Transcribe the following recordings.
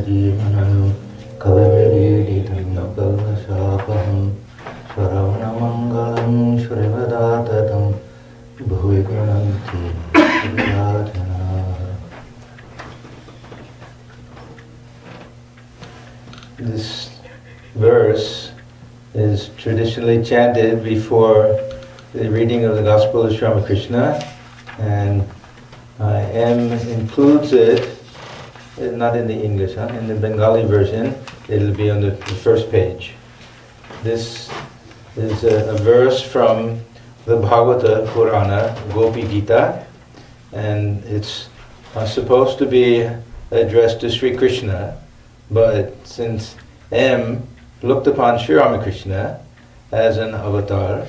Jeevanayo Kavivedidam Nakalvasapaham Swaravamangalam Shrivadatatam Bhuvigunanti Viratana. This verse is traditionally chanted before the reading of the Gospel of SriRamakrishna, and M includes it, not in the English, in the Bengali version. It'll be on the first page. This is a verse from the Bhagavata Purana, Gopi Gita, and it's supposed to be addressed to Sri Krishna, but since M looked upon Sri Ramakrishna as an avatar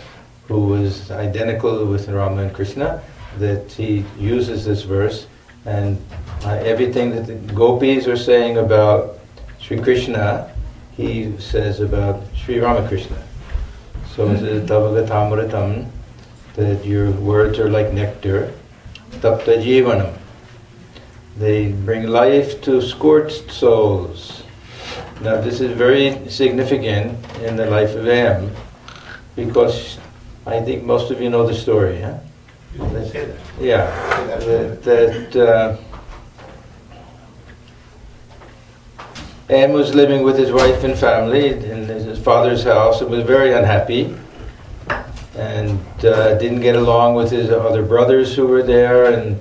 who was identical with Rama and Krishna, that he uses this verse, and everything that the gopis are saying about Sri Krishna, he says about Sri Ramakrishna. So it says, Tavagatamratam, that your words are like nectar, tapta jivanam. They bring life to scorched souls. Now this is very significant in the life of M, because I think most of you know the story, huh? M was living with his wife and family in his father's house and was very unhappy, and didn't get along with his other brothers who were there, and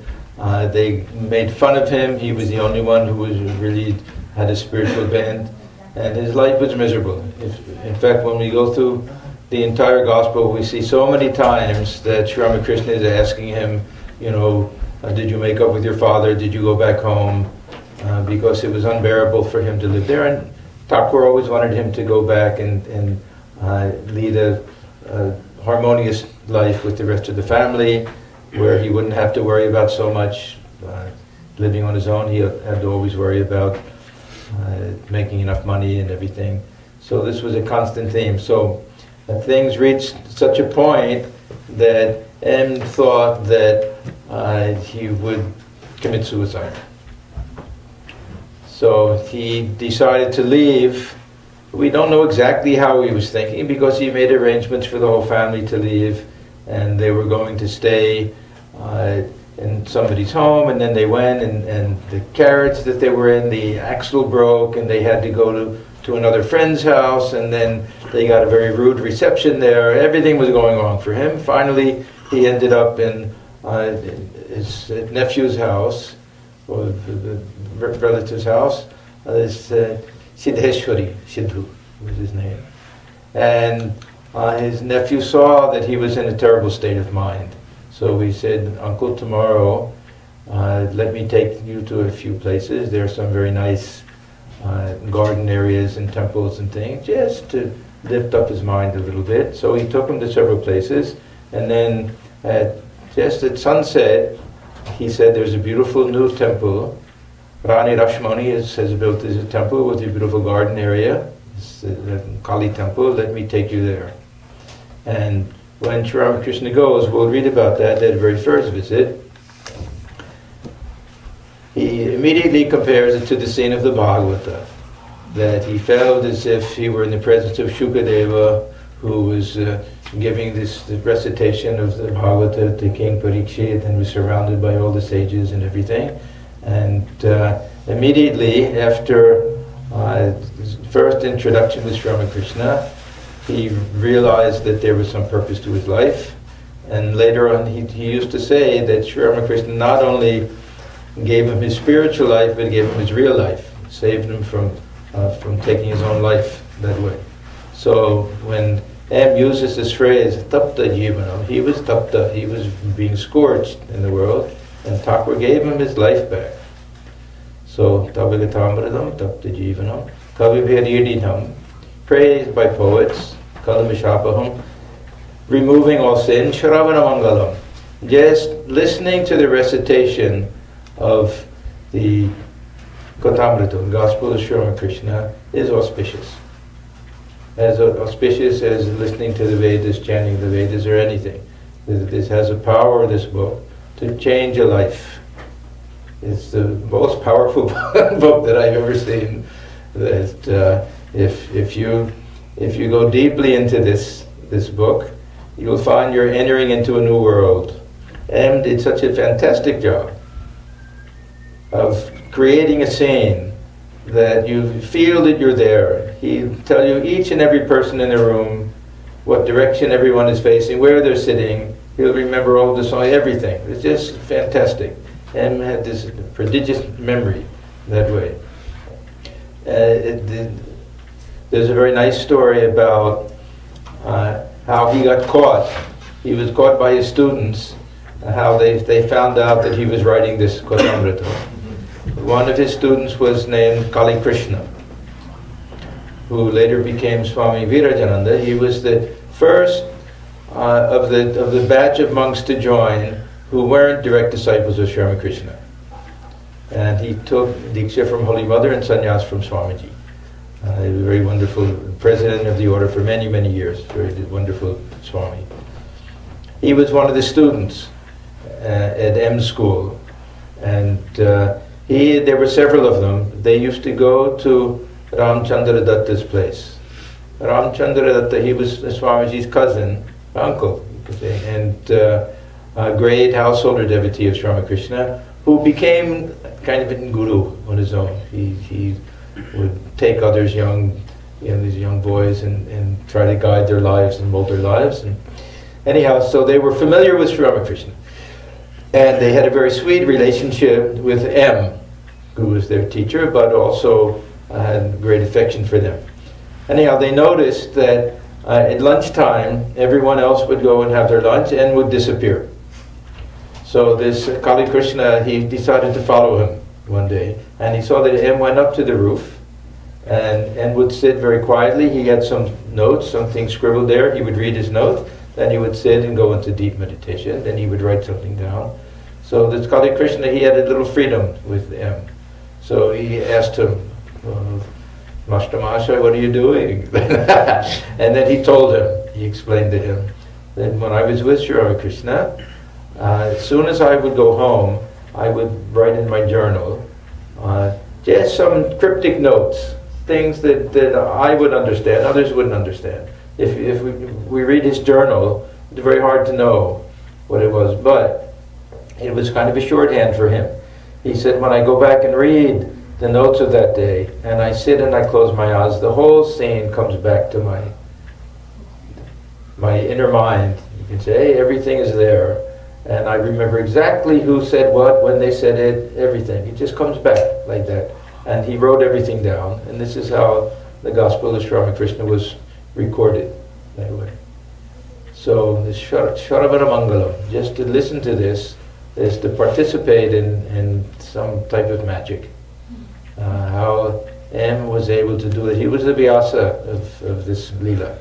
they made fun of him. He was the only one who was really had a spiritual bent, and his life was miserable. In fact, when we go through the entire gospel, we see so many times that Sri Ramakrishna is asking him, did you make up with your father? Did you go back home? Because it was unbearable for him to live there. And Thakur always wanted him to go back and lead a harmonious life with the rest of the family, where he wouldn't have to worry about so much living on his own. He had to always worry about making enough money and everything. So this was a constant theme. So things reached such a point that M thought that he would commit suicide. So he decided to leave. We don't know exactly how he was thinking, because he made arrangements for the whole family to leave, and they were going to stay in somebody's home, and then they went, and the carriage that they were in, the axle broke, and they had to go to another friend's house, and then they got a very rude reception there. Everything was going wrong for him. Finally, he ended up in his nephew's house, or the relative's house. Siddheshwari, Siddhu was his name. And his nephew saw that he was in a terrible state of mind. So he said, Uncle, tomorrow, let me take you to a few places. There are some very nice garden areas and temples and things, just to lift up his mind a little bit. So he took him to several places, and then just at sunset, he said there's a beautiful new temple. Rani Rashmani has built this temple with a beautiful garden area. It's the Kali temple. Let me take you there. And when Sri Ramakrishna goes, we'll read about that very first visit. He immediately compares it to the scene of the Bhagavata, that he felt as if he were in the presence of Shukadeva, who was giving this recitation of the Bhagavata to King Parikshit, and was surrounded by all the sages and everything. And immediately after his first introduction with Sri Ramakrishna, he realized that there was some purpose to his life. And later on, he used to say that Sri Ramakrishna not only gave him his spiritual life, but gave him his real life, saved him from taking his own life that way. So when M uses this phrase, tapta jivanam, he was tapta, he was being scorched in the world, and Thakur gave him his life back. So, tavagatamradam, tapta jivanam, kavibhirididam, praised by poets, kalamishapaham, removing all sin, shravanamangalam, just listening to the recitation of the Katamrita, Gospel of Sri Ramakrishna, is auspicious. As auspicious as listening to the Vedas, chanting the Vedas, or anything. This has a power, this book, to change a life. It's the most powerful book that I've ever seen. That if you go deeply into this book, you'll find you're entering into a new world. M did such a fantastic job of creating a scene that you feel that you're there. He'll tell you each and every person in the room, what direction everyone is facing, where they're sitting. He'll remember all the song, everything. It's just fantastic. M had this prodigious memory that way. There's a very nice story about how he got caught. He was caught by his students, how they found out that he was writing this Kotamrita. One of his students was named Kali Krishna, who later became Swami Virajananda. He was the first of the batch of monks to join who weren't direct disciples of SriRamakrishna. And he took Diksha from Holy Mother and Sannyas from Swamiji. He was a very wonderful president of the order for many, many years. Very wonderful Swami. He was one of the students at M school. And there were several of them. They used to go to Ramchandra Datta's place. Ramchandra Datta, he was Swamiji's cousin, uncle, you could say, and a great householder devotee of SriRamakrishna, who became kind of a guru on his own. He would take others, these young boys, and try to guide their lives and mold their lives. And anyhow, so they were familiar with SriRamakrishna. And they had a very sweet relationship with M, who was their teacher, but also had great affection for them. Anyhow, they noticed that at lunchtime, everyone else would go and have their lunch and would disappear. So this Kali Krishna, he decided to follow him one day, and he saw that M went up to the roof and would sit very quietly. He had some notes, something scribbled there. He would read his note, then he would sit and go into deep meditation, then he would write something down. So this Kali Krishna, he had a little freedom with M. So he asked him, Master Masha, what are you doing? And then he told him, he explained to him, that when I was with SriRamakrishna, as soon as I would go home, I would write in my journal just some cryptic notes, things that I would understand, others wouldn't understand. If we read his journal, it's very hard to know what it was, but it was kind of a shorthand for him. He said, when I go back and read the notes of that day, and I sit and I close my eyes, the whole scene comes back to my inner mind. You can say, hey, everything is there. And I remember exactly who said what, when they said it, everything. It just comes back like that. And he wrote everything down. And this is how the Gospel of SriRamakrishna was recorded that way. So this Sharavana Mangalam, just to listen to this, is to participate in some type of magic. How M was able to do it. He was the Vyasa of this Leela.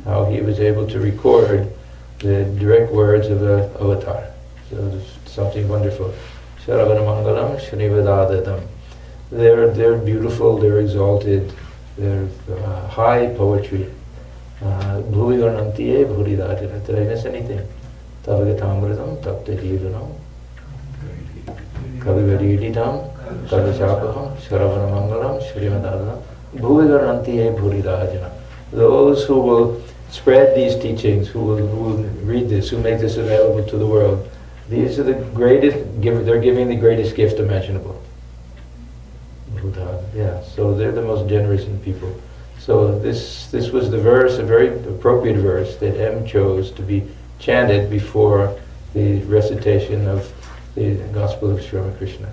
How he was able to record the direct words of the avatar. So it's something wonderful. Sharavana Mangalam, Shrivadadadam. They're beautiful, they're exalted, they're high poetry. Bhuvi Varnantiye Bhuridadina. Did I miss anything? Tavagatamradam, Tapte Jivanam, Kavivarididam, Kavachapaham, Sharavana Mangalam, Shrivadadadam. Bhuvi Varnantiye Bhuridadina. Those who will spread these teachings, who will read this, who make this available to the world, these are the greatest, they're giving the greatest gift imaginable. Yeah, so they're the most generous in people. So this was the verse, a very appropriate verse that M chose to be chanted before the recitation of the Gospel of SriRamakrishna.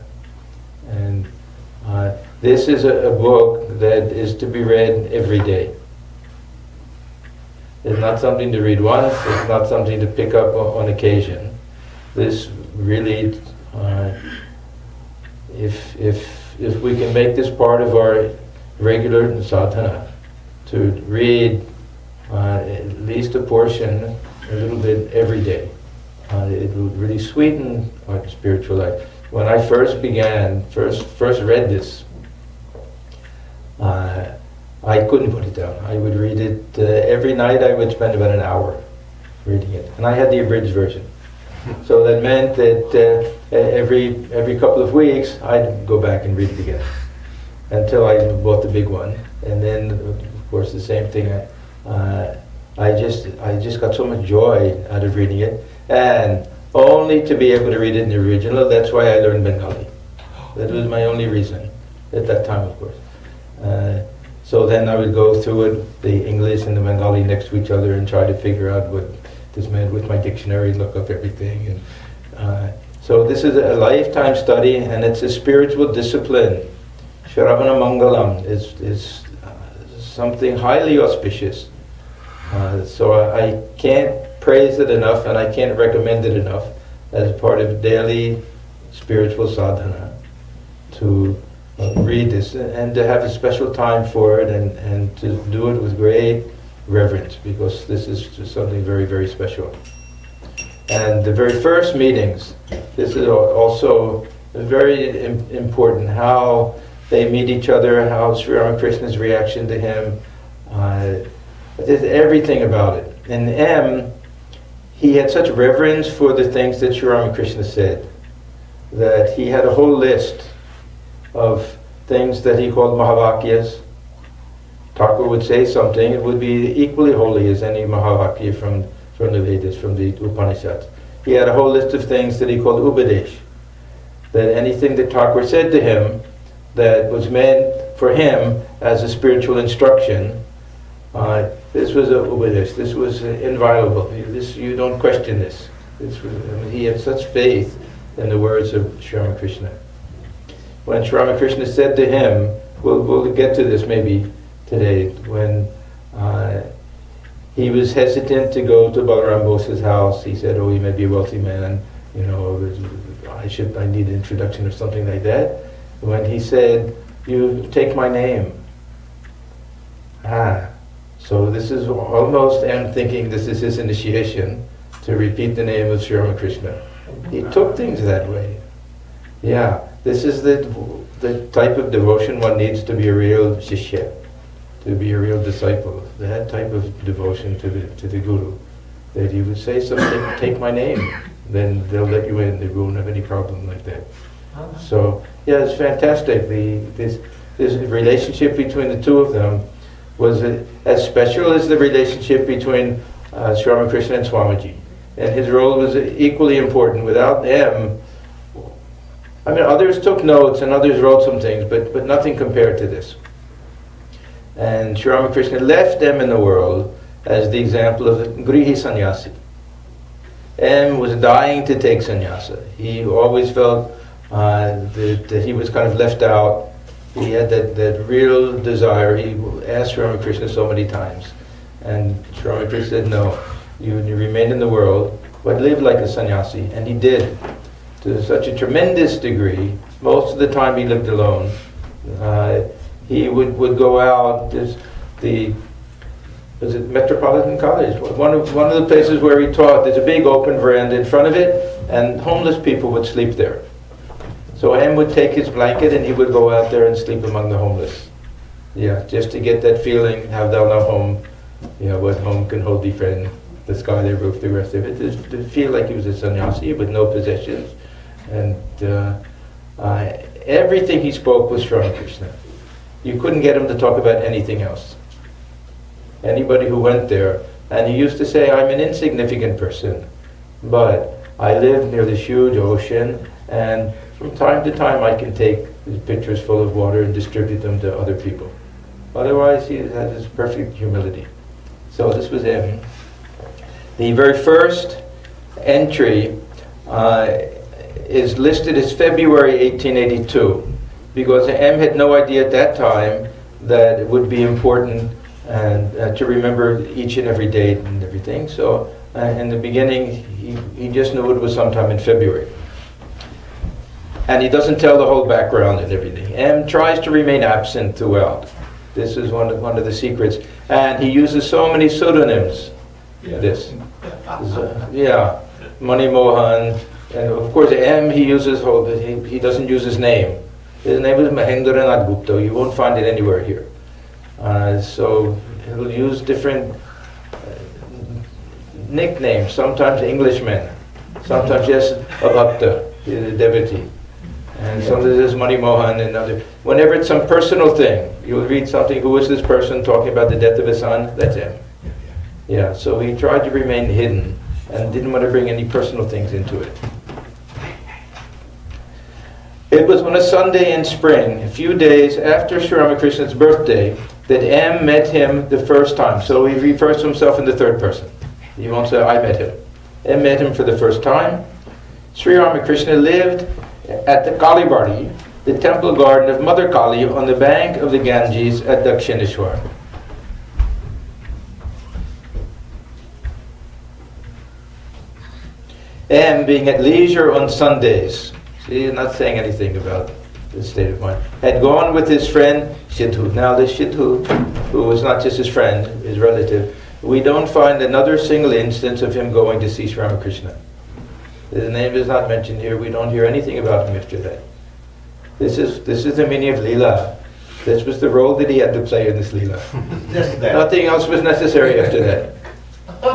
And this is a book that is to be read every day. It's not something to read once, it's not something to pick up on occasion. This really, if we can make this part of our regular sadhana, to read at least a portion, a little bit every day, it will really sweeten our spiritual life. When I first read this, I couldn't put it down. I would read it every night. I would spend about an hour reading it. And I had the abridged version. So that meant that every couple of weeks I'd go back and read it again until I bought the big one. And then, of course, the same thing. I just got so much joy out of reading it, and only to be able to read it in the original. That's why I learned Bengali. That was my only reason at that time, of course. So then I would go through it, the English and the Bengali next to each other, and try to figure out what this meant with my dictionary, look up everything. And so this is a lifetime study, and it's a spiritual discipline. Shravana Mangalam is something highly auspicious. So I can't praise it enough, and I can't recommend it enough as part of daily spiritual sadhana to read this and to have a special time for it, and to do it with great reverence, because this is just something very, very special. And the very first meetings, this is also very important, how they meet each other, how Sri Ramakrishna's reaction to him, there's everything about it. And M, he had such reverence for the things that Sri Ramakrishna said, that he had a whole list of things that he called Mahavakyas. Thakur would say something, it would be equally holy as any Mahavakya from the Vedas, from the Upanishads. He had a whole list of things that he called Upadesh, that anything that Thakur said to him that was meant for him as a spiritual instruction, this was a Upadesh, this was inviolable, you don't question this. He had such faith in the words of Sri Ramakrishna. When Sri Ramakrishna said to him, we'll get to this maybe today, when he was hesitant to go to Balaram Bose's house, he said, he may be a wealthy man, I need an introduction or something like that. When he said, you take my name. So this is almost, I'm thinking this is his initiation, to repeat the name of Sri Ramakrishna. He took things that way. Yeah, this is the type of devotion one needs to be a real shishya, to be a real disciple. That type of devotion to the Guru, that he would say something, take my name, then they'll let you in. They won't have any problem like that. So yeah, it's fantastic. This relationship between the two of them was as special as the relationship between Sri Ramakrishna and Swamiji. And his role was equally important. Without him, others took notes and others wrote some things, but nothing compared to this. And Sri Ramakrishna left them in the world as the example of the Grihi Sannyasi. M was dying to take sannyasa. He always felt that he was kind of left out. He had that real desire. He asked Sri Ramakrishna so many times. And Sri Ramakrishna said, no, you remain in the world, but live like a sannyasi. And he did, to such a tremendous degree. Most of the time he lived alone. He would go out, was it Metropolitan College? One of the places where he taught, there's a big open veranda in front of it, and homeless people would sleep there. So M would take his blanket and he would go out there and sleep among the homeless. Yeah, just to get that feeling, have thou no home, what home can hold thee friend, the sky, the roof, the rest of it. To feel like he was a sannyasi with no possessions. And everything he spoke was Sri Ramakrishna. You couldn't get him to talk about anything else. Anybody who went there, and he used to say, I'm an insignificant person, but I live near this huge ocean, and from time to time I can take these pitchers full of water and distribute them to other people. Otherwise, he had this perfect humility. So this was him. The very first entry is listed as February 1882, because M had no idea at that time that it would be important and to remember each and every date and everything. So in the beginning, he just knew it was sometime in February. And he doesn't tell the whole background and everything. M tries to remain absent throughout. This is one of the secrets. And he uses so many pseudonyms. Mani Mohan. And of course, M, he doesn't use his name. His name is Mahendranath Gupta. You won't find it anywhere here. So he'll use different nicknames, sometimes Englishmen. sometimes just a bhakta, a devotee. And sometimes there's Mani Mohan and other. Whenever it's some personal thing, you'll read something, who is this person talking about the death of his son? That's him. Yeah, so he tried to remain hidden and didn't want to bring any personal things into it. It was on a Sunday in spring, a few days after Sri Ramakrishna's birthday, that M met him the first time. So he refers to himself in the third person. He won't say, I met him. M met him for the first time. Sri Ramakrishna lived at the Kalibari, the temple garden of Mother Kali, on the bank of the Ganges at Dakshineshwar. M, being at leisure on Sundays, see, he's not saying anything about this state of mind, had gone with his friend Shidhu. Now this Shidhu, who was not just his friend, his relative, we don't find another single instance of him going to see Sri Ramakrishna. His name is not mentioned here. We don't hear anything about him after that. This is the meaning of Leela. This was the role that he had to play in this Leela. Nothing else was necessary after that.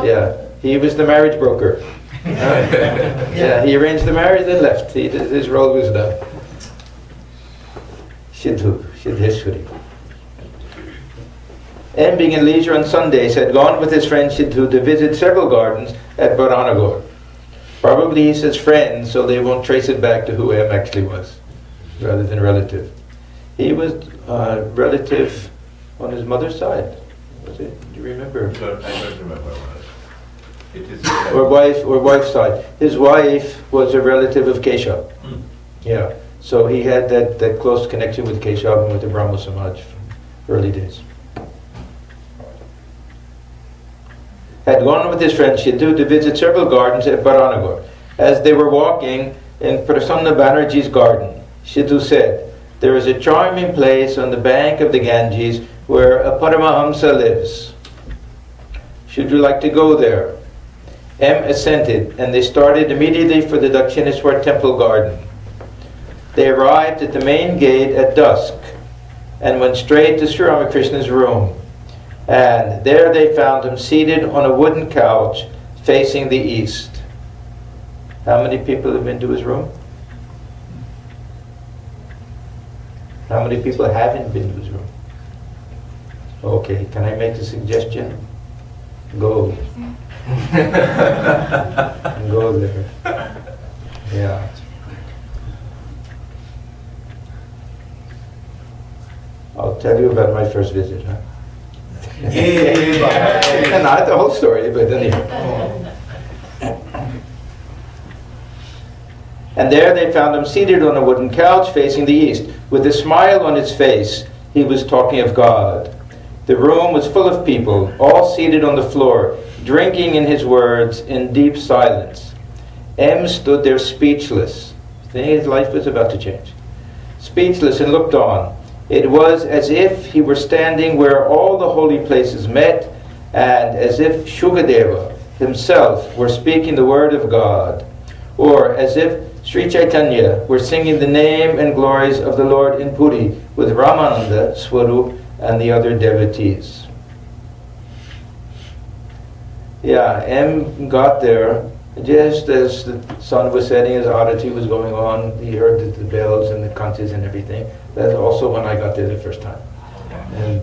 Yeah, he was the marriage broker. Yeah, he arranged the marriage and left. His role was done. Shidheshwari. And being in leisure on Sundays, had gone with his friend Shidhu to visit several gardens at Varanagore. Probably he says friend, so they won't trace it back to who M actually was, rather than relative. He was relative on his mother's side. Was it? Do you remember? I don't remember. It is or wife's side. His wife was a relative of Keshav. Yeah. So he had that close connection with Keshav and with the Brahmo Samaj from early days. Had gone with his friend Shidhu to visit several gardens at Varanagore. As they were walking in Prasanna Banerjee's garden, Shidhu said, "There is a charming place on the bank of the Ganges where a Paramahamsa lives. Should you like to go there?" M assented, and they started immediately for the Dakshineshwar temple garden. They arrived at the main gate at dusk and went straight to Sri Ramakrishna's room. And there they found him seated on a wooden couch facing the east. How many people have been to his room? How many people haven't been to his room? Okay, can I make a suggestion? Go. Go there. Yeah. I'll tell you about my first visit, huh? And not the whole story, but anyway. And there they found him seated on a wooden couch facing the east. With a smile on his face, he was talking of God. The room was full of people, all seated on the floor, drinking in his words in deep silence. M stood there speechless. Thinking his life was about to change. Speechless and looked on. It was as if he were standing where all the holy places met, and as if Shukadeva himself were speaking the word of God, or as if Sri Chaitanya were singing the name and glories of the Lord in Puri with Ramananda, Swarup, and the other devotees. Yeah, M got there just as the sun was setting, as Arati was going on. He heard the bells and the kantis and everything. That's also when I got there the first time. And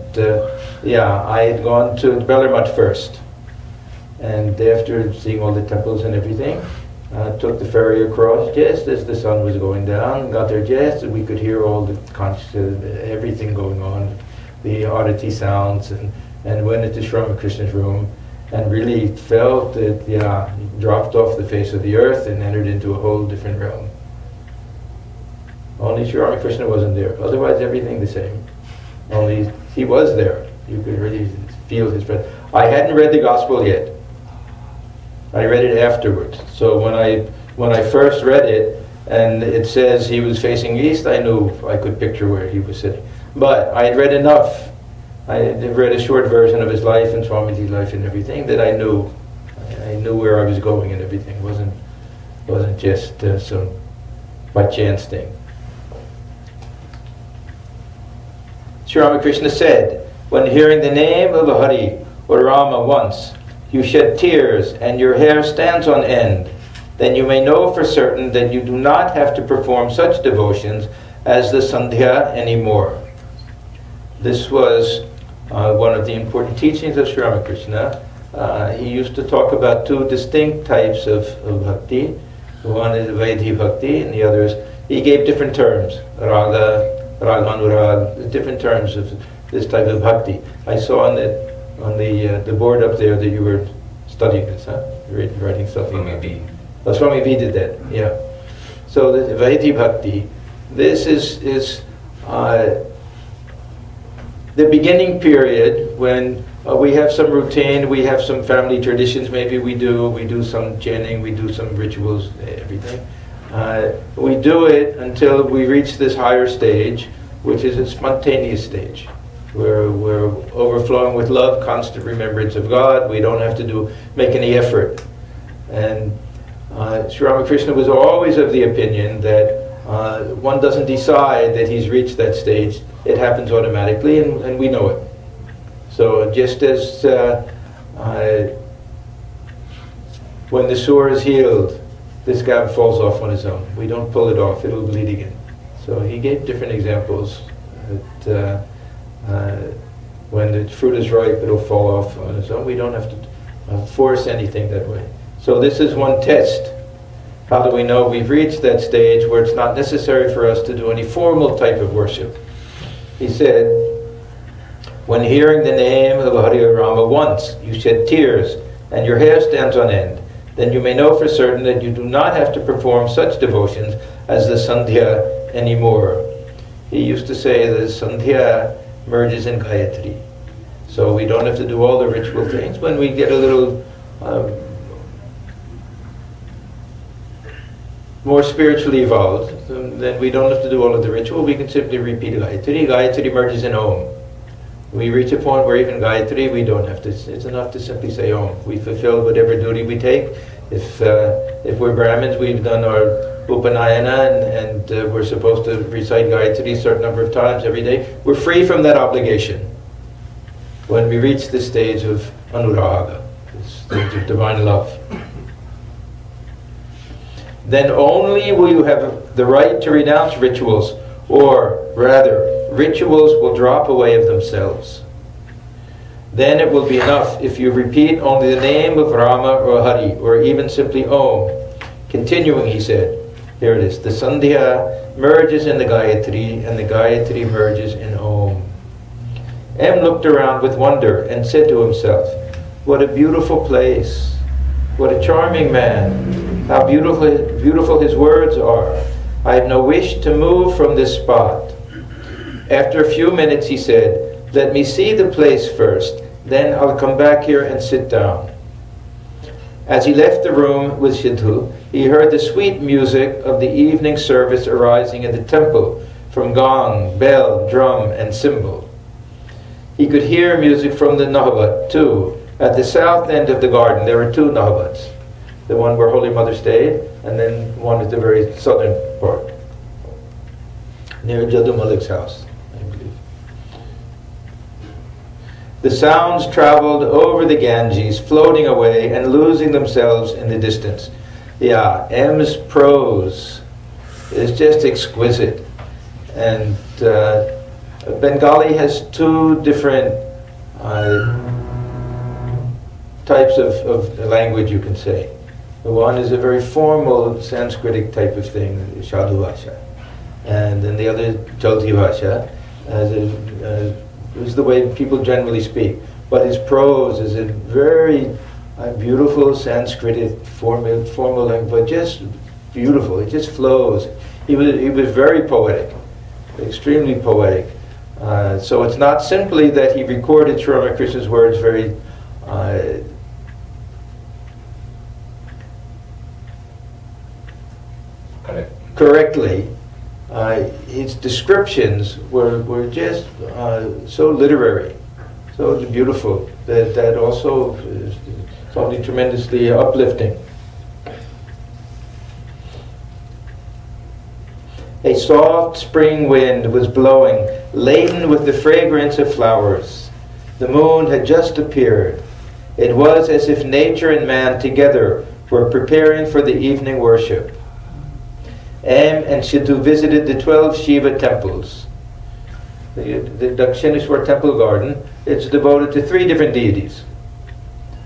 I had gone to Bellarmठ first. And after seeing all the temples and everything, took the ferry across just as the sun was going down. Got there just as we could hear all the everything going on, the Arati sounds, and went into Sri Ramakrishna's room. And really felt that, he dropped off the face of the earth and entered into a whole different realm. Only Sri Ramakrishna wasn't there. Otherwise, everything the same. Only he was there. You could really feel his presence. I hadn't read the Gospel yet. I read it afterwards. So when I first read it, and it says he was facing east, I knew I could picture where he was sitting. But I had read enough. I had read a short version of his life and Swamiji's life and everything that I knew where I was going and everything. It wasn't just some by chance thing. Sri Ramakrishna said, "When hearing the name of Hari or Rama once, you shed tears and your hair stands on end. then you may know for certain that you do not have to perform such devotions as the Sandhya anymore. This was one of the important teachings of SriRamakrishna. He used to talk about two distinct types of bhakti. One is Vaidhi bhakti, and the other is, he gave different terms, raga, raganurag, different terms of this type of bhakti. I saw on the board up there that you were studying this, huh? Writing something. Swami V. Oh, Swami V did that, yeah. So the Vaidhi bhakti, this is the beginning period when we have some routine, we have some family traditions, maybe we do some chanting, we do some rituals, everything. We do it until we reach this higher stage, which is a spontaneous stage. We're overflowing with love, constant remembrance of God. We don't have to make any effort. And Sri Ramakrishna was always of the opinion that one doesn't decide that he's reached that stage. It happens automatically, and we know it. So just as when the sore is healed, the scab falls off on its own. We don't pull it off, it'll bleed again. So he gave different examples that when the fruit is ripe, it'll fall off on its own. We don't have to force anything that way. So this is one test. How do we know we've reached that stage where it's not necessary for us to do any formal type of worship? He said, when hearing the name of Hari Rama once, you shed tears and your hair stands on end, then you may know for certain that you do not have to perform such devotions as the Sandhya anymore. He used to say that Sandhya merges in Gayatri. So we don't have to do all the ritual things. When we get a little more spiritually evolved, then we don't have to do all of the ritual. We can simply repeat Gayatri. Gayatri merges in Om. We reach a point where even Gayatri, we don't have to. It's enough to simply say Om. We fulfill whatever duty we take. If we're Brahmins, we've done our Upanayana and we're supposed to recite Gayatri a certain number of times every day. We're free from that obligation when we reach the stage of Anuraga, the stage of divine love. Then only will you have the right to renounce rituals, or rather, rituals will drop away of themselves. Then it will be enough if you repeat only the name of Rama or Hari, or even simply Om. Continuing, he said, here it is, the Sandhya merges in the Gayatri, and the Gayatri merges in Om. M looked around with wonder and said to himself, what a beautiful place, what a charming man. How beautiful his words are. I have no wish to move from this spot. After a few minutes he said, let me see the place first, then I'll come back here and sit down. As he left the room with Shidhu, he heard the sweet music of the evening service arising in the temple from gong, bell, drum, and cymbal. He could hear music from the Nahavat too. At the south end of the garden there were two Nahavats. The one where Holy Mother stayed, and then one at the very southern part, near Jaddu Malik's house, I believe. The sounds traveled over the Ganges, floating away and losing themselves in the distance. Yeah, M's prose is just exquisite. And Bengali has two different types of language, you can say. The one is a very formal Sanskritic type of thing, Sadhu Bhasha. And then the other, Jalti Bhasha, is the way people generally speak. But his prose is a very beautiful Sanskritic formal language, but just beautiful. It just flows. He was very poetic, extremely poetic. So it's not simply that he recorded Sri Ramakrishna's words very correctly. His descriptions were just so literary, so beautiful, that also is something tremendously uplifting. A soft spring wind was blowing, laden with the fragrance of flowers. The moon had just appeared. It was as if nature and man together were preparing for the evening worship. M and Sidhu visited the 12 Shiva temples. The Dakshineshwar temple garden is devoted to 3 different deities.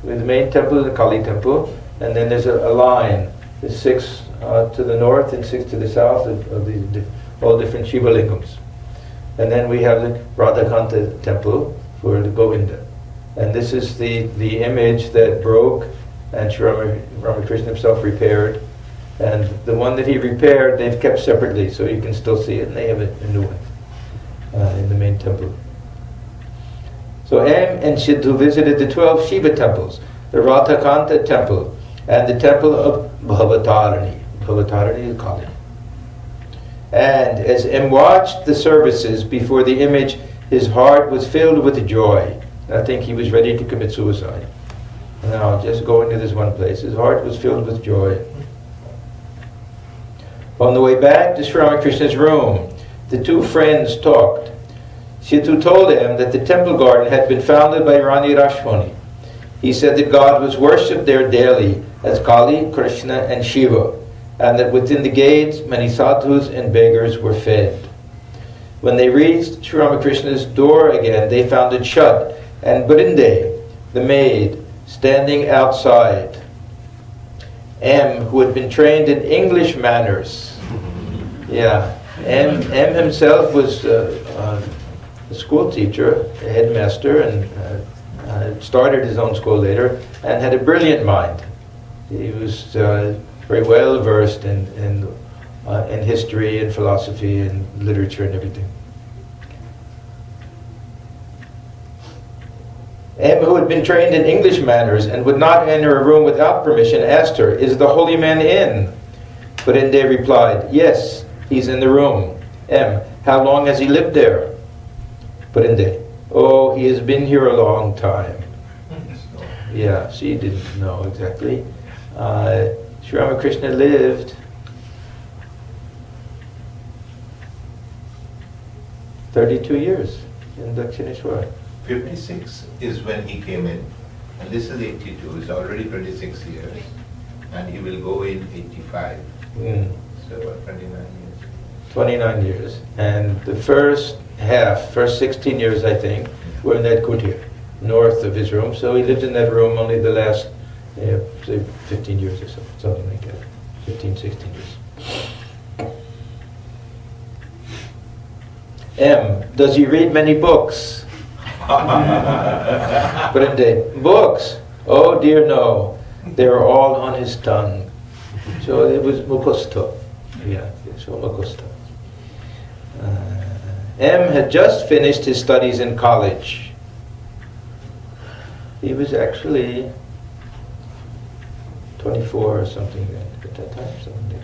With the main temple is the Kali temple, and then there's a line. There's 6 to the north and 6 to the south of the all different Shiva lingams. And then we have the Radhakanta temple for the Govinda. And this is the image that broke and Sri Ramakrishna himself repaired. And the one that he repaired, they've kept separately, so you can still see it, and they have a new one in the main temple. So M and Sidhu visited the 12 Shiva temples, the Radhakanta temple, and the temple of Bhavatarani. Bhavatarani is Kali. And as M watched the services before the image, his heart was filled with joy. I think he was ready to commit suicide. Now, just go into this one place. His heart was filled with joy. On the way back to Sri Ramakrishna's room, the 2 friends talked. Sidhu told him that the temple garden had been founded by Rani Rashmani. He said that God was worshipped there daily as Kali, Krishna, and Shiva, and that within the gates many sadhus and beggars were fed. When they reached Sri Ramakrishna's door again, they found it shut, and Brinde, the maid, standing outside. M, who had been trained in English manners. Yeah, M himself was a school teacher, a headmaster, and started his own school later, and had a brilliant mind. He was very well versed in history and philosophy and literature and everything. M, who had been trained in English manners and would not enter a room without permission, asked her, "Is the holy man in?" But Inde replied, "Yes, he's in the room." M, "How long has he lived there?" But Inde, "Oh, he has been here a long time." Yeah, she didn't know exactly. Sri Ramakrishna lived 32 years in Dakshineshwar. 56 is when he came in, and this is 82, it's already 26 years, and he will go in 85. So about 29 years. 29 years. And the first 16 years, I think, were in that kutir, north of his room. So he lived in that room only the last, say, 15 years or so, something like that. 15, 16 years. M, does he read many books? But indeed, books, oh dear no, they are all on his tongue. So it was Mukusta. Yeah, so Mukusta. M had just finished his studies in college. He was actually 24 or something at that time. Something.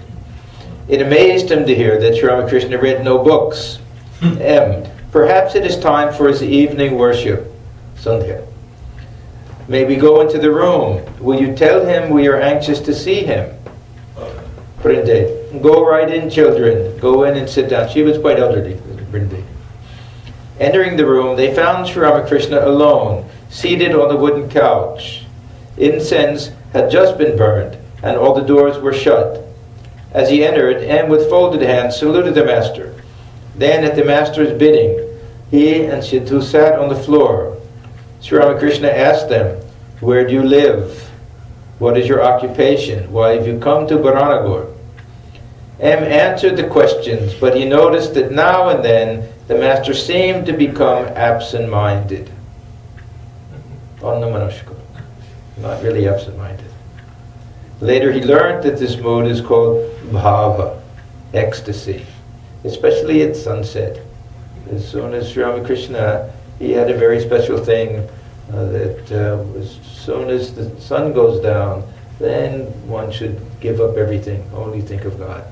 It amazed him to hear that Sri Ramakrishna read no books. M, perhaps it is time for his evening worship, Sandhya. May we go into the room? Will you tell him we are anxious to see him? Brinde, go right in, children. Go in and sit down. She was quite elderly, Brinde. Entering the room, they found Sri Ramakrishna alone, seated on the wooden couch. Incense had just been burned, and all the doors were shut. As he entered, M, with folded hands, saluted the master. Then, at the master's bidding, he and Sidhu sat on the floor. Sri Ramakrishna asked them, "Where do you live? What is your occupation? Why have you come to Baranagur?" M answered the questions, but he noticed that now and then the master seemed to become absent-minded. Annamanashka, not really absent-minded. Later he learned that this mood is called bhava, ecstasy, especially at sunset. As soon as Sri Ramakrishna, he had a very special thing that as soon as the sun goes down, then one should give up everything, only think of God.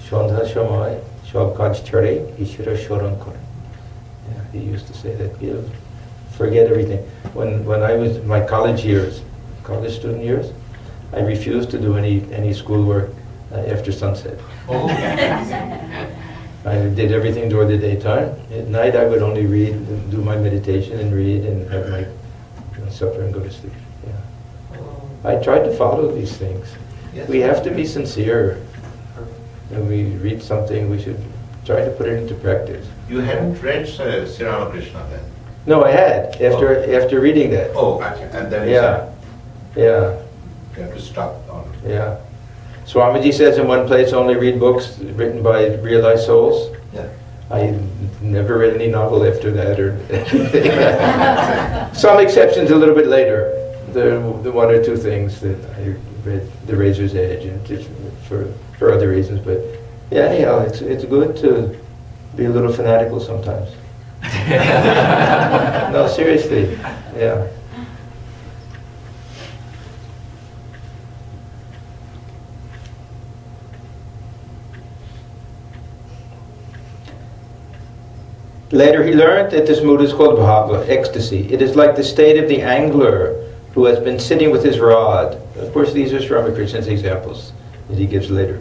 Shandha Shamai, Shabkaj Chare, Ishvara Shoran Kore. He used to say that, forget everything. When I was in my college student years, I refused to do any schoolwork after sunset. Oh. I did everything during the daytime. At night I would only read, do my meditation and read and have my supper and go to sleep. Yeah. I try to follow these things. Yes. We have to be sincere. When we read something, we should try to put it into practice. You hadn't read SriRamakrishna then? No, I had, after reading that. Oh, actually, and then Yeah, yeah, you have to stop on. yeah. Swamiji says in one place, only read books written by realized souls. Yeah. I never read any novel after that or anything. Some exceptions a little bit later. The one or two things that I read, The Razor's Edge, and just for other reasons. But yeah, anyhow, it's good to be a little fanatical sometimes. No, seriously, yeah. Later he learned that this mood is called bhava, ecstasy. It is like the state of the angler who has been sitting with his rod. Of course, these are SriRamakrishna's examples that he gives later.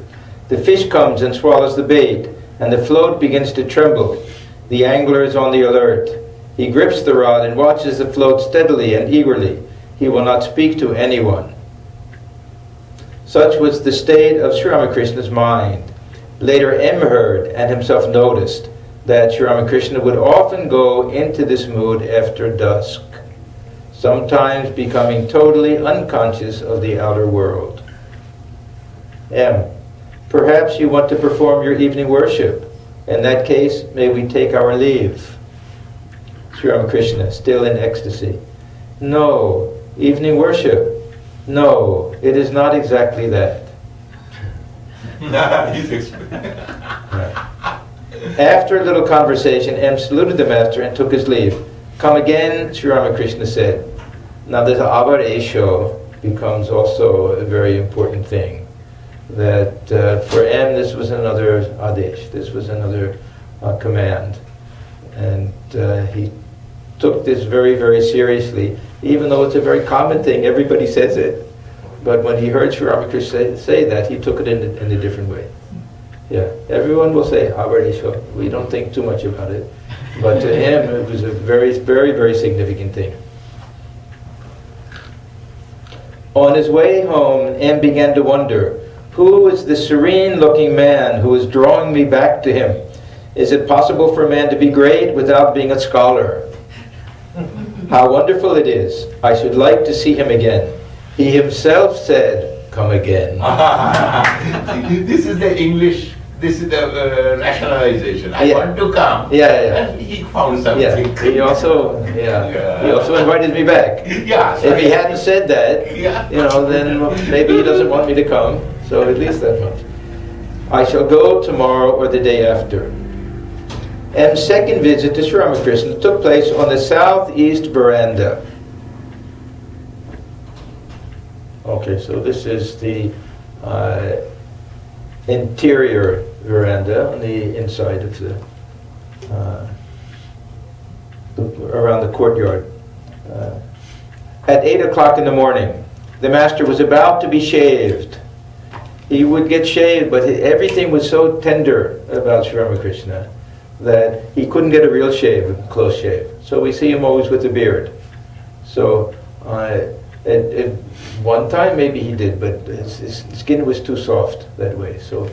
The fish comes and swallows the bait, and the float begins to tremble. The angler is on the alert. He grips the rod and watches the float steadily and eagerly. He will not speak to anyone. Such was the state of SriRamakrishna's mind. Later M heard and himself noticed that SriRamakrishna would often go into this mood after dusk, sometimes becoming totally unconscious of the outer world. M. Perhaps you want to perform your evening worship. In that case, may we take our leave. SriRamakrishna, still in ecstasy. No, evening worship. No, it is not exactly that. He's explaining. After a little conversation, M saluted the master and took his leave. Come again, SriRamakrishna said. Now this avaresho becomes also a very important thing. That for M this was another adesh, this was another command. And he took this very, very seriously, even though it's a very common thing, everybody says it. But when he heard SriRamakrishna say that, he took it in a different way. Yeah, everyone will say avaresho. We don't think too much about it. But to him it was a very, very, very significant thing. On his way home, M began to wonder, who is the serene-looking man who is drawing me back to him? Is it possible for a man to be great without being a scholar? How wonderful it is. I should like to see him again. He himself said, come again. This is the English, this is the rationalization. I want to come. Yeah. And he found something. Yeah. He also invited me back. Yeah. If he hadn't said that, then maybe he doesn't want me to come. So at least that much. I shall go tomorrow or the day after. M's second visit to SriRamakrishna took place on the southeast veranda. Okay, so this is the interior veranda on the inside of around the courtyard. At 8 o'clock in the morning, the master was about to be shaved. He would get shaved, but everything was so tender about SriRamakrishna that he couldn't get a real shave, a close shave. So we see him always with a beard. So at one time maybe he did, but his skin was too soft that way. So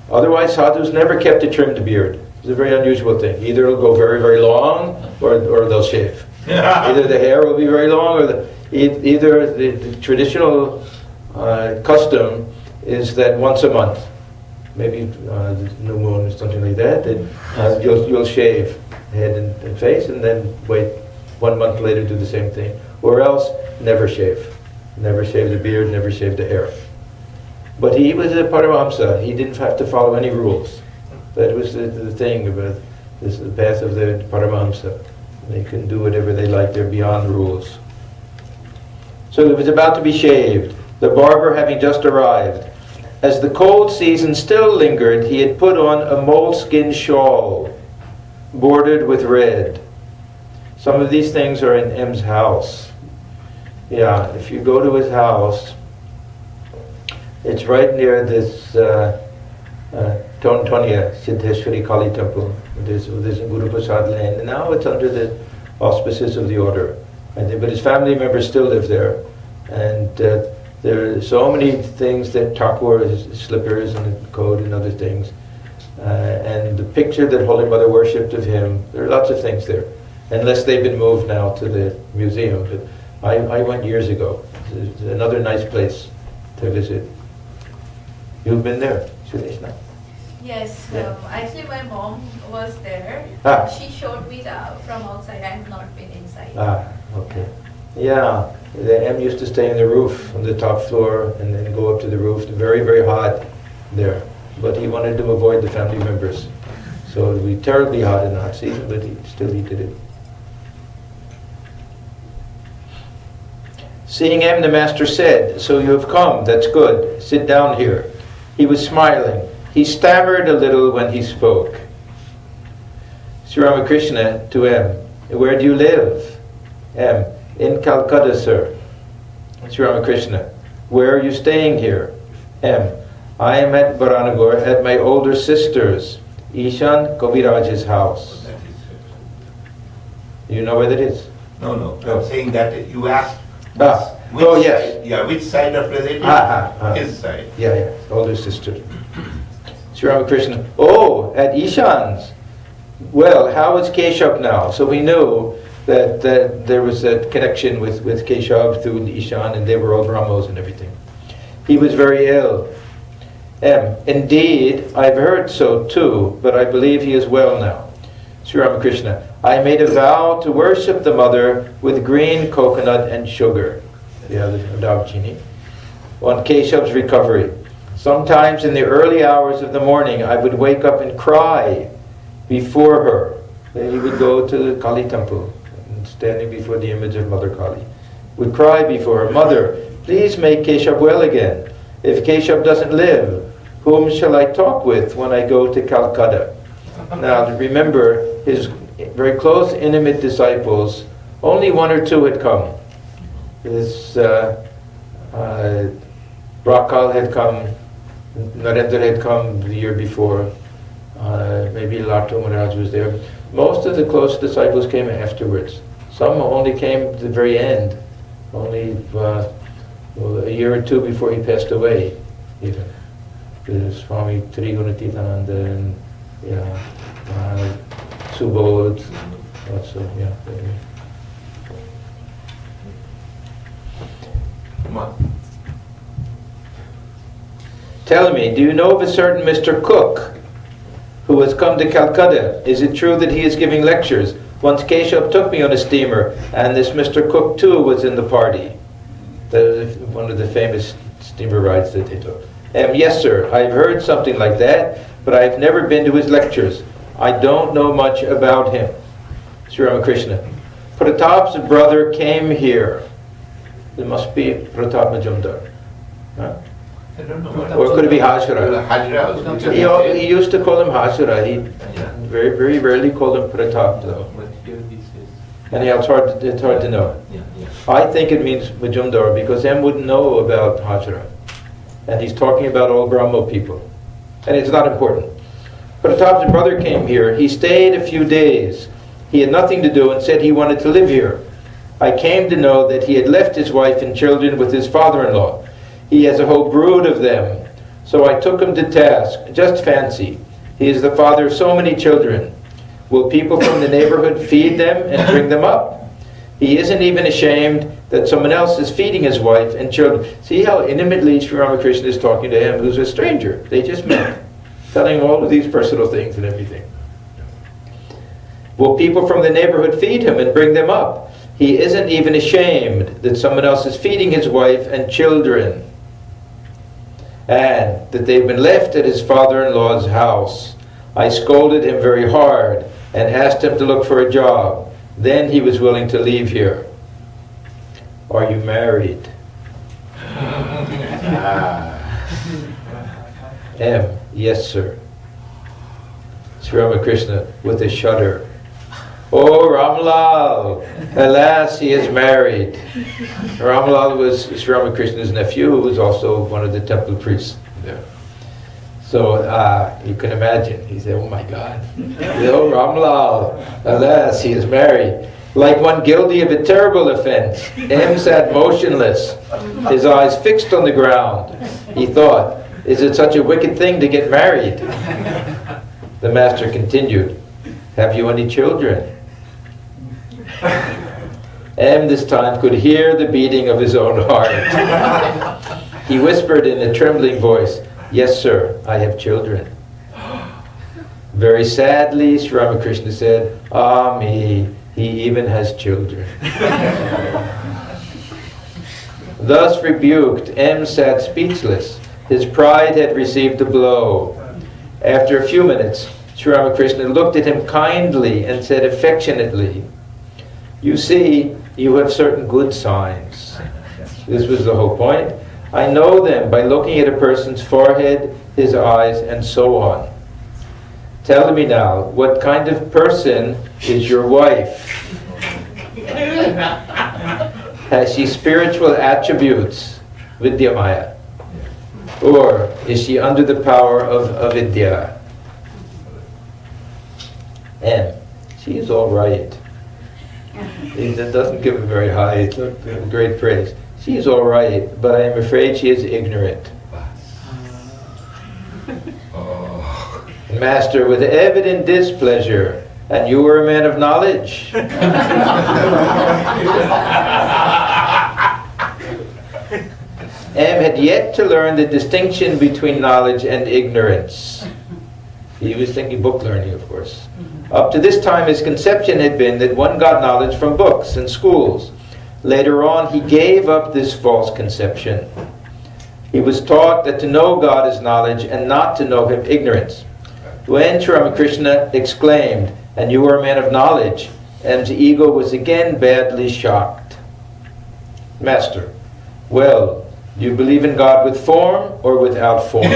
otherwise sadhus never kept a trimmed beard. It's a very unusual thing. Either it'll go very, very long or they'll shave. Either the hair will be very long or either the traditional custom is that once a month, maybe the new moon or something like that, you'll shave head and face and then wait 1 month later do the same thing. Or else, never shave. Never shave the beard, never shave the hair. But he was a Paramahamsa. He didn't have to follow any rules. That was the thing about this, the path of the Paramahamsa. They can do whatever they like, they're beyond rules. So he was about to be shaved, the barber having just arrived. As the cold season still lingered, he had put on a moleskin shawl, bordered with red. Some of these things are in M's house. Yeah, if you go to his house, it's right near this Tontonia Siddheshwari Kali temple. There's a Guru Prasad land, and now it's under the auspices of the order. But his family members still live there. And there are so many things that Thakur, his slippers and the coat and other things. And the picture that Holy Mother worshipped of him, there are lots of things there. Unless they've been moved now to the museum. But I went years ago. It's another nice place to visit. You've been there, Sudeshna? Yes, Yeah. actually my mom was there. Ah. She showed me from outside. I have not been inside. Ah, okay. Yeah, the M used to stay on the roof, on the top floor, and then go up to the roof. Very, very hot there. But he wanted to avoid the family members. So it would be terribly hot in the hot season, but he did it. Seeing him, the master said, "So you have come, that's good. Sit down here." He was smiling. He stammered a little when he spoke. SriRamakrishna to M, "Where do you live?" M, "In Calcutta, sir." SriRamakrishna, "Where are you staying here?" M, "I am at Baranagar at my older sister's, Ishan Kaviraj's house." That is You know where that is? no. I'm saying that you asked. Ah, Which oh yes. side, yeah, which side of relative? His side. Yeah, older sister. SriRamakrishna, "Oh, at Ishan's. Well, how is Keshav now?" So we knew that there was a connection with Keshav through Ishan, and they were all Brahmos and everything. He was very ill. M, "Indeed, I've heard so too, but I believe he is well now." SriRamakrishna, "I made a vow to worship the mother with green coconut and sugar." Yeah, the Davchini. On Keshav's recovery. "Sometimes in the early hours of the morning I would wake up and cry before her." Then he would go to the Kali temple, and standing before the image of Mother Kali. Would cry before her, "Mother, please make Keshav well again. If Keshav doesn't live, whom shall I talk with when I go to Calcutta?" Now remember, his very close, intimate disciples, only one or two had come. His Rakal had come, Narendra had come the year before, maybe Lato Maharaj was there. Most of the close disciples came afterwards. Some only came at the very end, only a year or two before he passed away, even. The Swami Trigunatitananda and Subodh, also, yeah. Come on. "Tell me, do you know of a certain Mr. Cook who has come to Calcutta? Is it true that he is giving lectures? Once Keshav took me on a steamer, and this Mr. Cook too was in the party." That is one of the famous steamer rides that they took. "Yes, sir, I've heard something like that, but I've never been to his lectures. I don't know much about him." SriRamakrishna, "Pratap's brother came here." It must be Pratap Majumdar. Huh? I don't know. Or could it be Hajra? Hajra also. He used to call him Hajra. He very, very rarely called him Pratap though. But here he says. And it's hard to know. Yeah. I think it means Majumdar because M wouldn't know about Hajra. And he's talking about all Brahmo people. And it's not important. Pratap's brother came here. He stayed a few days. He had nothing to do and said he wanted to live here. I came to know that he had left his wife and children with his father-in-law. He has a whole brood of them. So I took him to task. Just fancy. He is the father of so many children. Will people from the neighborhood feed them and bring them up? He isn't even ashamed that someone else is feeding his wife and children. See how intimately Sri Ramakrishna is talking to him, who's a stranger. They just met, telling all of these personal things and everything. Will people from the neighborhood feed him and bring them up? He isn't even ashamed that someone else is feeding his wife and children, and that they've been left at his father-in-law's house. I scolded him very hard and asked him to look for a job. Then he was willing to leave here. Are you married? M. Yes, sir. Sri Ramakrishna with a shudder. Oh, Ramlal! Alas, he is married. Ramlal was Sri Ramakrishna's nephew, who was also one of the temple priests there. So you can imagine. He said, oh my God. Oh, Ramlal! Alas, he is married. Like one guilty of a terrible offense, M sat motionless, his eyes fixed on the ground. He thought, is it such a wicked thing to get married? The master continued, have you any children? M this time could hear the beating of his own heart. He whispered in a trembling voice, yes, sir, I have children. Very sadly, SriRamakrishna said, ah me, he even has children. Thus rebuked, M sat speechless. His pride had received a blow. After a few minutes, SriRamakrishna looked at him kindly and said affectionately, you see, you have certain good signs. This was the whole point. I know them by looking at a person's forehead, his eyes, and so on. Tell me now, what kind of person is your wife? Has she spiritual attributes, Vidyamaya? Or is she under the power of avidya? And she is all right. That doesn't give a very high, great praise. She is all right, but I am afraid she is ignorant. Master, with evident displeasure, and you were a man of knowledge. M had yet to learn the distinction between knowledge and ignorance. He was thinking book learning, of course. Up to this time, his conception had been that one got knowledge from books and schools. Later on, he gave up this false conception. He was taught that to know God is knowledge and not to know Him ignorance. When SriRamakrishna exclaimed, and you are a man of knowledge, M's ego was again badly shocked. Master, well, do you believe in God with form or without form?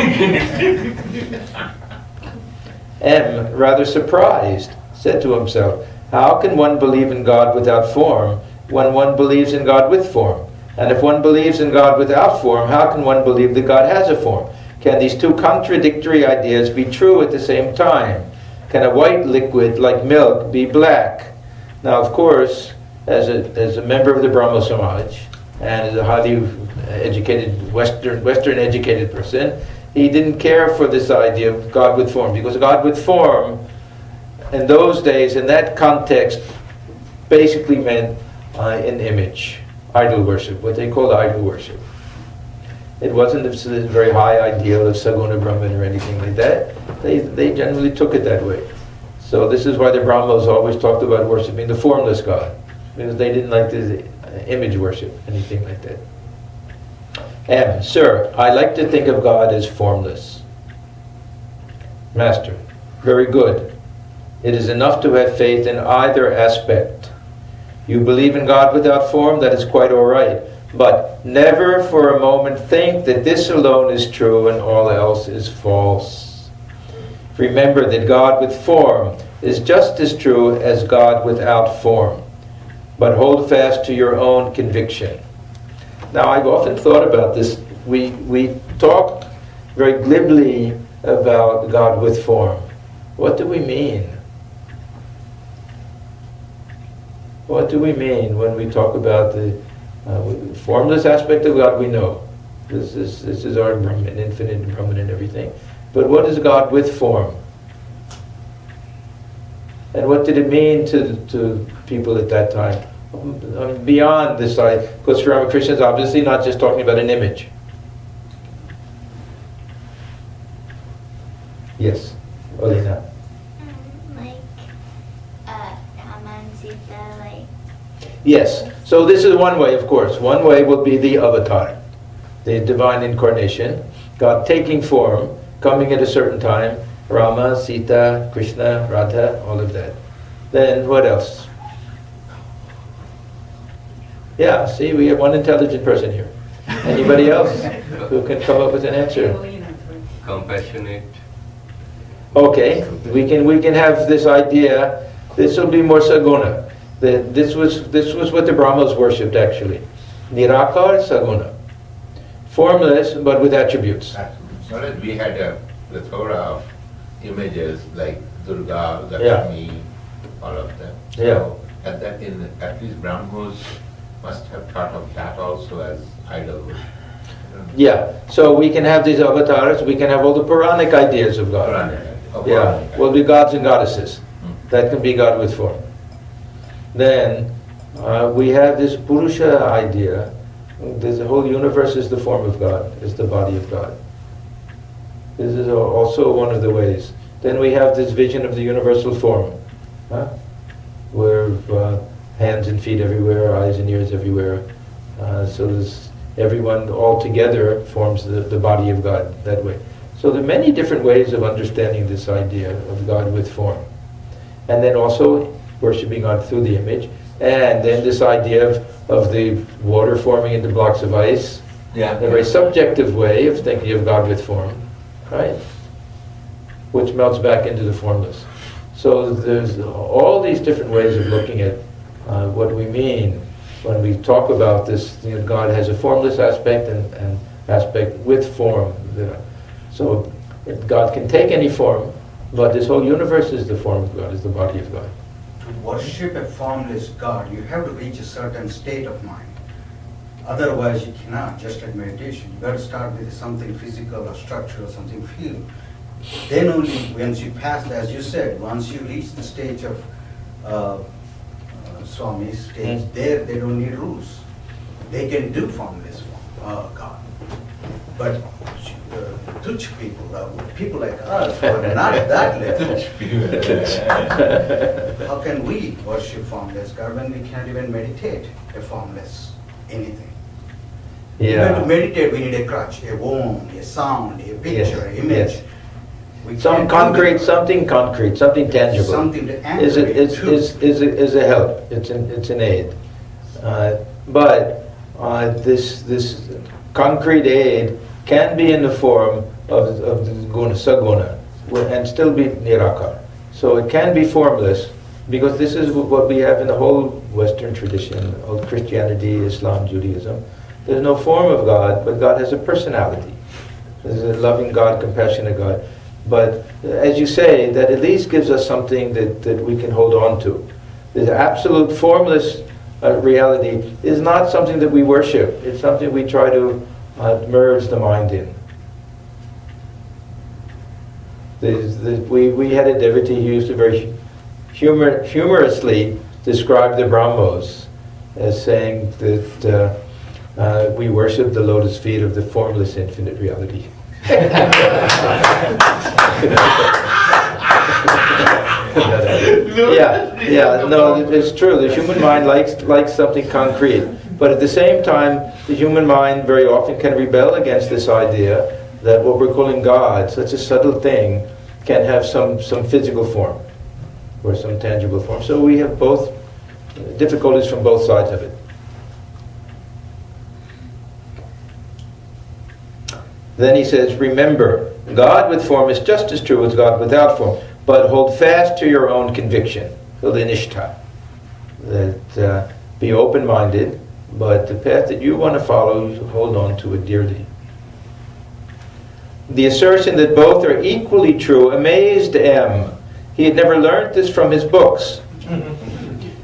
M, rather surprised, said to himself, how can one believe in God without form when one believes in God with form? And if one believes in God without form, how can one believe that God has a form? Can these two contradictory ideas be true at the same time? Can a white liquid like milk be black? Now, of course, as a member of the Brahmo Samaj, and as a highly educated, Western educated person, he didn't care for this idea of God with form, because God with form, in those days, in that context, basically meant an image, idol worship, what they called idol worship. It wasn't this very high ideal of Saguna Brahman or anything like that. They generally took it that way. So this is why the Brahmos always talked about worshiping the formless God, because they didn't like this image worship, anything like that. M, sir, I like to think of God as formless. Master, very good. It is enough to have faith in either aspect. You believe in God without form, that is quite all right. But never for a moment think that this alone is true and all else is false. Remember that God with form is just as true as God without form. But hold fast to your own conviction. Now, I've often thought about this. We talk very glibly about God with form. What do we mean? What do we mean when we talk about the formless aspect of God? We know. This is our Brahman, infinite Brahman and everything. But what is God with form? And what did it mean to people at that time? Beyond this side, because Ramakrishna is obviously not just talking about an image. Yes, Olina. Like Rama and Sita, like. Yes, so this is one way, of course. One way will be the avatar, the divine incarnation, God taking form, coming at a certain time, Rama, Sita, Krishna, Radha, all of that. Then what else? Yeah, see, we have one intelligent person here. Anybody else who can come up with an answer? Compassionate. Okay, we can have this idea. This will be more saguna. This was what the Brahmas worshipped actually. Nirakar saguna, formless but with attributes. So that we had a plethora of images like Durga, Lakshmi, all of them. So At least Brahmos must have thought of that also as idol worship. Yeah, so we can have these avatars, we can have all the Puranic ideas of God. Yeah, will be gods and goddesses. That can be God with form. Then we have this Purusha idea. The whole universe is the form of God, is the body of God. This is also one of the ways. Then we have this vision of the universal form, where hands and feet everywhere, eyes and ears everywhere. So everyone all together forms the body of God that way. So there are many different ways of understanding this idea of God with form. And then also worshipping God through the image. And then this idea of the water forming into blocks of ice. Yeah. A very subjective way of thinking of God with form, right? Which melts back into the formless. So there's all these different ways of looking at what we mean when we talk about this. God has a formless aspect and aspect with form. So God can take any form, but this whole universe is the form of God, is the body of God. To worship a formless God, you have to reach a certain state of mind. Otherwise, you cannot, just like meditation. You got to start with something physical or structural, something feel. Then only, once you pass, as you said, once you reach the stage of Swami's stage, there they don't need rules. They can do formless God. But Tuch people, people like us, who are not at that level, how can we worship formless God when we can't even meditate a formless anything? Even to meditate, we need a crutch, a worm, a sound, a picture, an image. Yes. We Something concrete, something tangible. Something to anchor is a help. It's an aid. But this concrete aid can be in the form of the guna, saguna, and still be nirakar. So it can be formless, because this is what we have in the whole Western tradition of Christianity, Islam, Judaism. There's no form of God, but God has a personality. There's a loving God, compassionate God. But as you say, that at least gives us something that we can hold on to. The absolute formless reality is not something that we worship. It's something we try to merge the mind in. We had a devotee who used to very humorously describe the Brahmos as saying that we worship the lotus feet of the formless infinite reality. No, it's true. The human mind likes something concrete, but at the same time, the human mind very often can rebel against this idea that what we're calling God, such a subtle thing, can have some physical form or some tangible form. So we have both difficulties from both sides of it. Then he says, remember, God with form is just as true as God without form, but hold fast to your own conviction, the nishtha. That be open-minded, but the path that you want to follow, you hold on to it dearly. The assertion that both are equally true amazed M. He had never learned this from his books.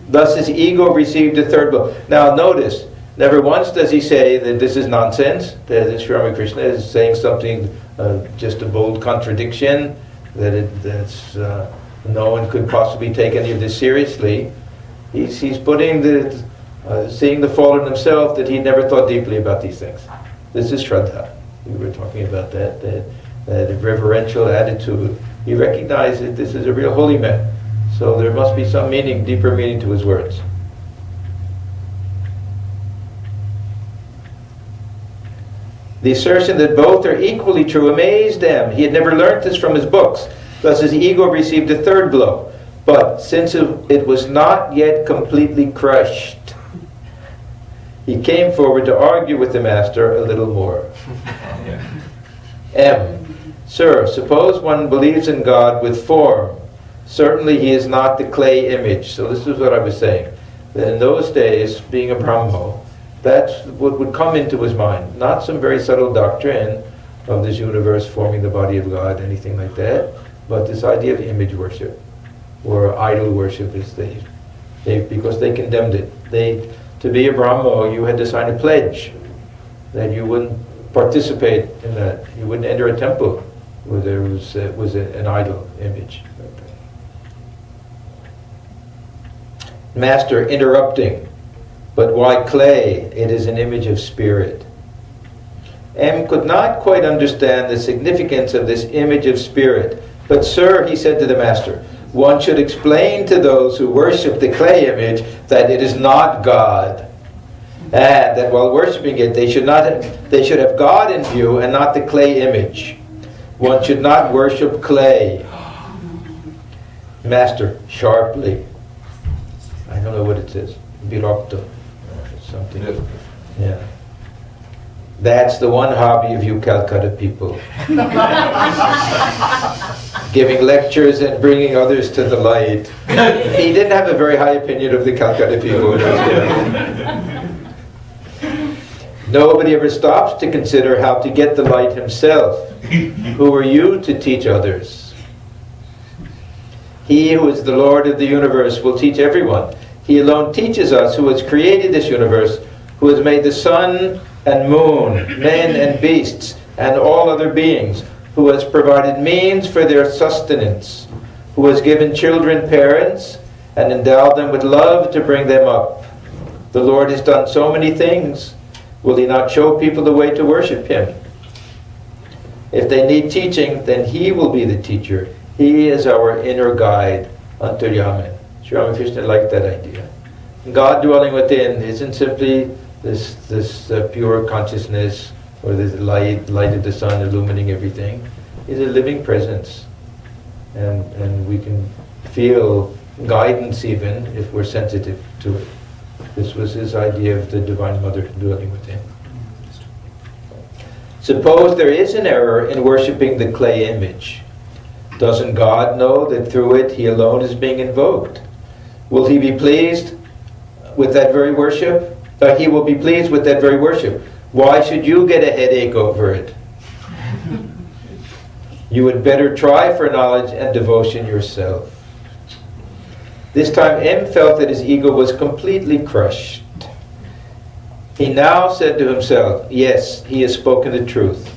Thus his ego received a third blow. Now notice, never once does he say that this is nonsense, that SriRamakrishna is saying something, just a bold contradiction, that's no one could possibly take any of this seriously. He's putting seeing the fault in himself, that he never thought deeply about these things. This is Shraddha. We were talking about that reverential attitude. He recognized that this is a real holy man. So there must be some meaning, deeper meaning to his words. The assertion that both are equally true amazed him. He had never learnt this from his books. Thus his ego received a third blow. But since it was not yet completely crushed, he came forward to argue with the master a little more. M. Sir, suppose one believes in God with form. Certainly he is not the clay image. So this is what I was saying. That in those days, being a Brahmo, that's what would come into his mind. Not some very subtle doctrine of this universe forming the body of God, anything like that, but this idea of image worship, or idol worship as they Because they condemned it. To be a Brahmo, you had to sign a pledge that you wouldn't participate in that. You wouldn't enter a temple where there was an idol image. Master interrupting, but why clay? It is an image of spirit. M could not quite understand the significance of this image of spirit. But sir, he said to the master, one should explain to those who worship the clay image that it is not God. And that while worshipping it, they should have God in view and not the clay image. One should not worship clay. Master, sharply. I don't know what it says. Birokto. Something. Yeah. That's the one hobby of you Calcutta people. Giving lectures and bringing others to the light. He didn't have a very high opinion of the Calcutta people. Nobody ever stops to consider how to get the light himself. Who are you to teach others? He who is the Lord of the universe will teach everyone. He alone teaches us, who has created this universe, who has made the sun and moon, men and beasts, and all other beings, who has provided means for their sustenance, who has given children parents, and endowed them with love to bring them up. The Lord has done so many things. Will He not show people the way to worship Him? If they need teaching, then He will be the teacher. He is our inner guide, Antaryaman. SriRamakrishna liked that idea. God dwelling within isn't simply this pure consciousness or this light of the sun illuminating everything. It's a living presence. And we can feel guidance even if we're sensitive to it. This was his idea of the Divine Mother dwelling within. Suppose there is an error in worshipping the clay image. Doesn't God know that through it He alone is being invoked? Will He be pleased with that very worship? He will be pleased with that very worship. Why should you get a headache over it? You would better try for knowledge and devotion yourself. This time M felt that his ego was completely crushed. He now said to himself, yes, he has spoken the truth.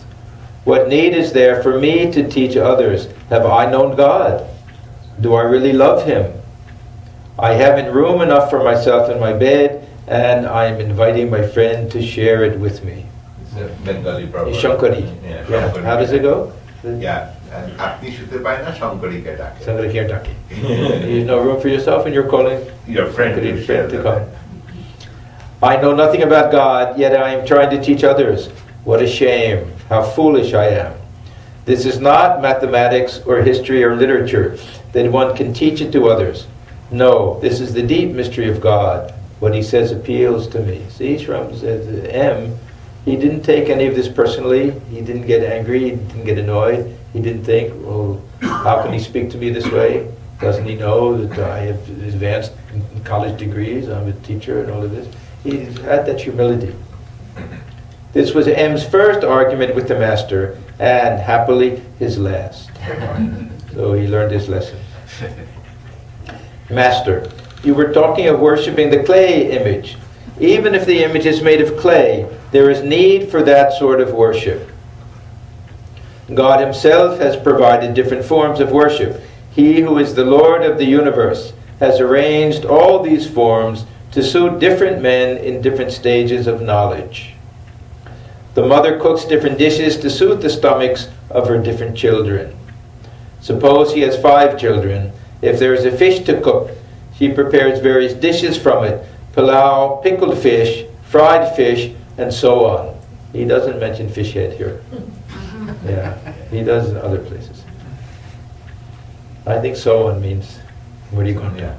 What need is there for me to teach others? Have I known God? Do I really love Him? I haven't room enough for myself in my bed, and I'm inviting my friend to share it with me. It's a Bengali proverb. Shankari. Yeah, Yeah. Shankari. How does it go? Yeah, and Apni Shute Paina Shankari ke dake. Shankari here, Daki. There's no room for yourself, and you're calling Your friend Shankari to share to the come. I know nothing about God, yet I am trying to teach others. What a shame. How foolish I am. This is not mathematics or history or literature that one can teach it to others. No, this is the deep mystery of God. What He says appeals to me. See, Shram says, M, he didn't take any of this personally. He didn't get angry. He didn't get annoyed. He didn't think, well, how can he speak to me this way? Doesn't he know that I have advanced college degrees? I'm a teacher and all of this. He had that humility. This was M's first argument with the Master, and happily his last. So he learned his lesson. Master, you were talking of worshipping the clay image. Even if the image is made of clay, there is need for that sort of worship. God Himself has provided different forms of worship. He who is the Lord of the universe has arranged all these forms to suit different men in different stages of knowledge. The mother cooks different dishes to suit the stomachs of her different children. Suppose she has 5 children. If there is a fish to cook, she prepares various dishes from it: pilau, pickled fish, fried fish, and so on. He doesn't mention fish head here. Yeah, he does in other places. I think so on means, what are you going to do?